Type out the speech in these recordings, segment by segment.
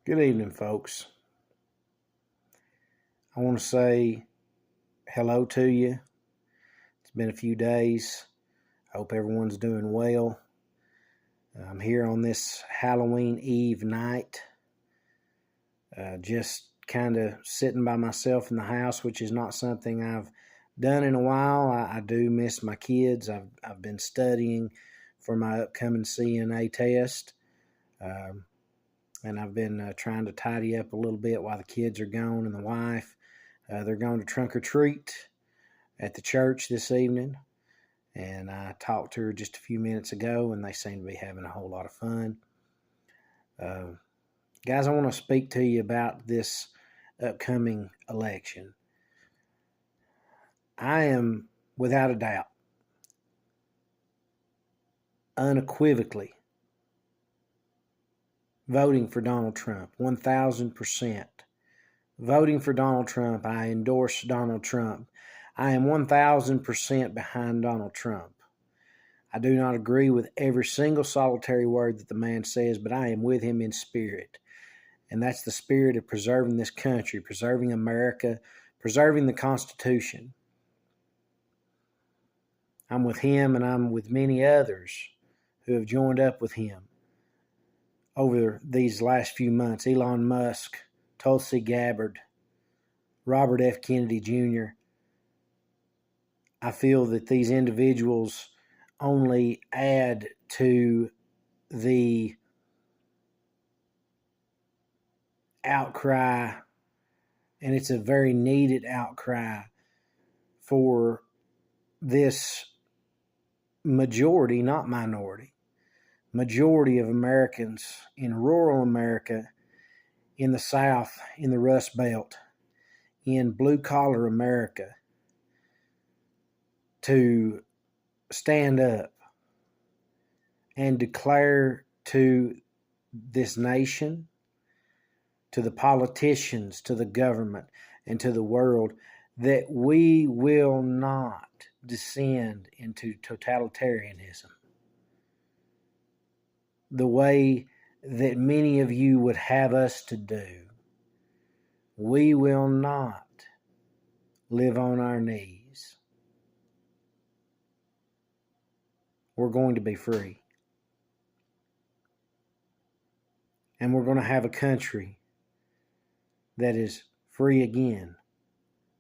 Good evening, folks. I want to say hello to you. It's been a few days. I hope everyone's doing well. I'm here on this Halloween Eve night, just kind of sitting by myself in the house, which is not something I've done in a while. I do miss my kids. I've been studying for my upcoming CNA test. And I've been trying to tidy up a little bit while the kids are gone and the wife. They're going to trunk or treat at the church this evening. And I talked to her just a few minutes ago, and they seem to be having a whole lot of fun. Guys, I want to speak to you about this upcoming election. I am, without a doubt, unequivocally voting for Donald Trump, 1,000%. Voting for Donald Trump. I endorse Donald Trump. I am 1,000% behind Donald Trump. I do not agree with every single solitary word that the man says, but I am with him in spirit. And that's the spirit of preserving this country, preserving America, preserving the Constitution. I'm with him, and I'm with many others who have joined up with him over these last few months. Elon Musk, Tulsi Gabbard, Robert F. Kennedy Jr. I feel that these individuals only add to the outcry, and it's a very needed outcry for this majority, not minority, majority of Americans in rural America, in the South, in the Rust Belt, in blue-collar America, to stand up and declare to this nation, to the politicians, to the government, and to the world that we will not descend into totalitarianism the way that many of you would have us to do. We will not live on our knees. We're going to be free. And we're going to have a country that is free again,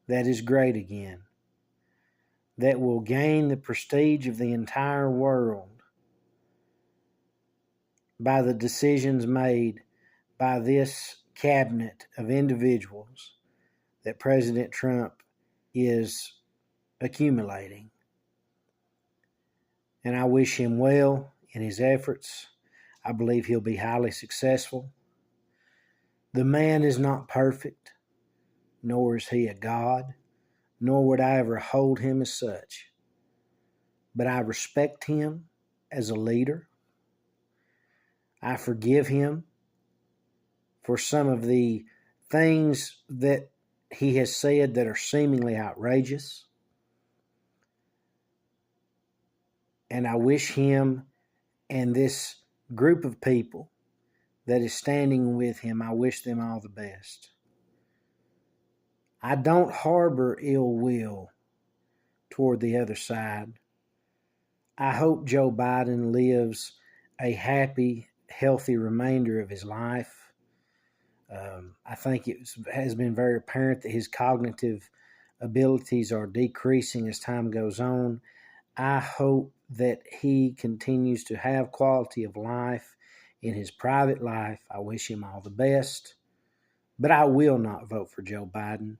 that is great again, that will gain the prestige of the entire world by the decisions made by this cabinet of individuals that President Trump is accumulating. And I wish him well in his efforts. I believe he'll be highly successful. The man is not perfect, nor is he a god, nor would I ever hold him as such. But I respect him as a leader. I forgive him for some of the things that he has said that are seemingly outrageous. And I wish him and this group of people that is standing with him, I wish them all the best. I don't harbor ill will toward the other side. I hope Joe Biden lives a happy, healthy remainder of his life. I think it has been very apparent that his cognitive abilities are decreasing as time goes on. I hope that he continues to have quality of life in his private life. I wish him all the best. But I will not vote for Joe Biden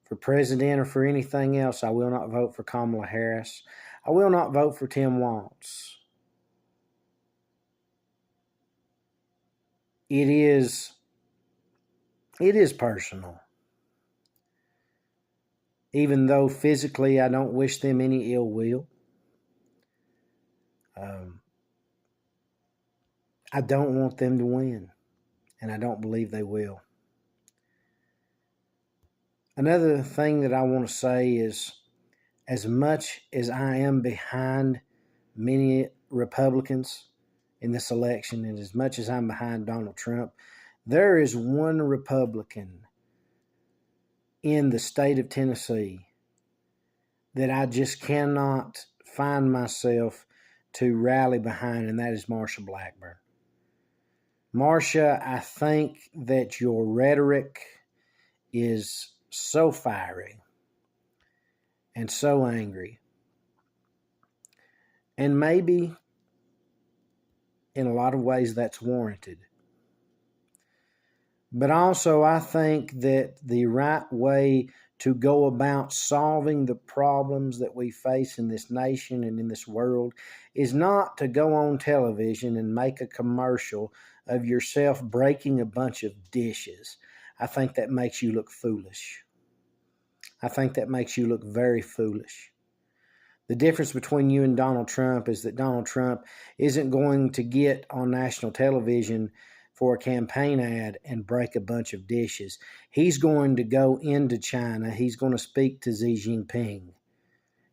for president or for anything else. I will not vote for Kamala Harris. I will not vote for Tim Walz. It is personal. Even though physically I don't wish them any ill will. I don't want them to win, and I don't believe they will. Another thing that I want to say is, as much as I am behind many Republicans in this election, and as much as I'm behind Donald Trump, There is one Republican in the state of Tennessee that I just cannot find myself to rally behind, and that is Marsha Blackburn. Marsha, I think that your rhetoric is so fiery and so angry. And maybe in a lot of ways that's warranted. But also, I think that the right way to go about solving the problems that we face in this nation and in this world is not to go on television and make a commercial of yourself breaking a bunch of dishes. I think that makes you look foolish. I think that makes you look very foolish. The difference between you and Donald Trump is that Donald Trump isn't going to get on national television for a campaign ad and break a bunch of dishes. He's going to go into China. He's going to speak to Xi Jinping.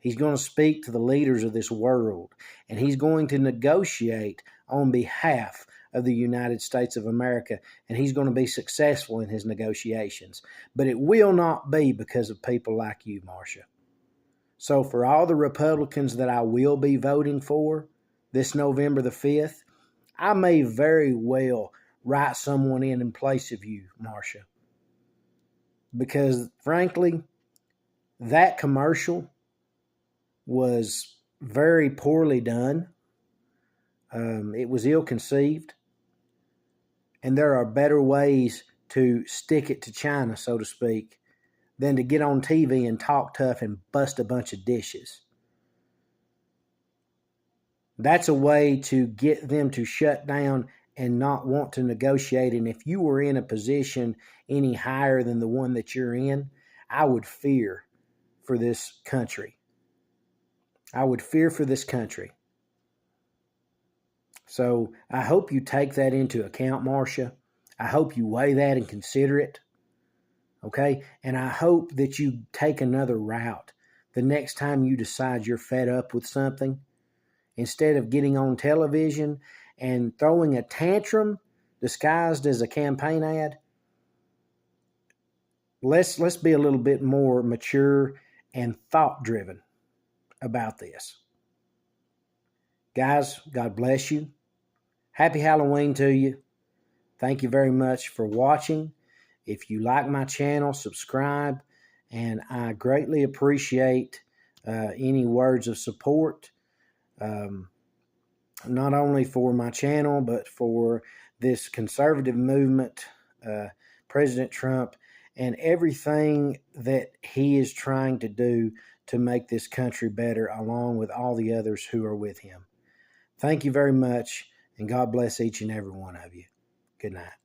He's going to speak to the leaders of this world, and he's going to negotiate on behalf of the United States of America, and he's going to be successful in his negotiations. But it will not be because of people like you, Marsha. So for all the Republicans that I will be voting for this November the 5th, I may very well write someone in place of you, Marsha. Because frankly, that commercial was very poorly done. It was ill-conceived. And there are better ways to stick it to China, so to speak, than to get on TV and talk tough and bust a bunch of dishes. That's a way to get them to shut down and not want to negotiate. And if you were in a position any higher than the one that you're in, I would fear for this country. I would fear for this country. So I hope you take that into account, Marsha. I hope you weigh that and consider it. Okay? And I hope that you take another route the next time you decide you're fed up with something. Instead of getting on television and throwing a tantrum disguised as a campaign ad, let's be a little bit more mature and thought-driven about this. Guys, God bless you. Happy Halloween to you. Thank you very much for watching. If you like my channel, subscribe, and I greatly appreciate any words of support. Not only for my channel, but for this conservative movement, President Trump, and everything that he is trying to do to make this country better, along with all the others who are with him. Thank you very much, and God bless each and every one of you. Good night.